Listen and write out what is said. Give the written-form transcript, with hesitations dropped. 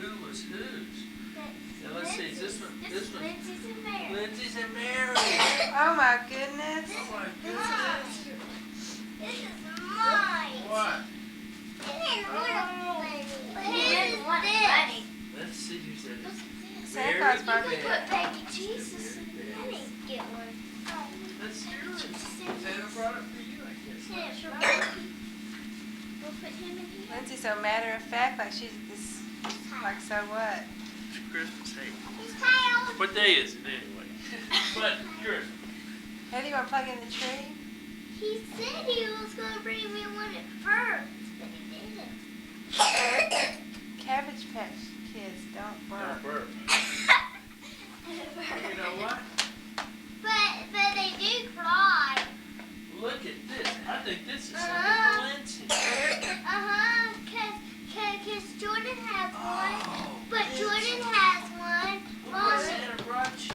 who was whose? Now let's see, this one. Lindsay's and Mary. Lindsay's and Mary. Oh my goodness. Oh my goodness. This is mine. What? Let's see who's in it. Santa Mary. Claus Barbie. You could put baby Jesus in it. I didn't get one. That's yours. Santa brought it for you, I guess. We'll put him in here. Lindsay's so matter of fact, like she's this, like so what? It's Christmas. Hey, His tail. what day is it anyway? But Christmas. Hey, do you want to plug in the tree? He said he was going to bring me one at first, but he didn't. Cabbage Patch Kids don't Don't burp. burp. You know what? But they do cry. Look at this. I think this is something Uh-huh. for Lindsay. Cause Jordan has one.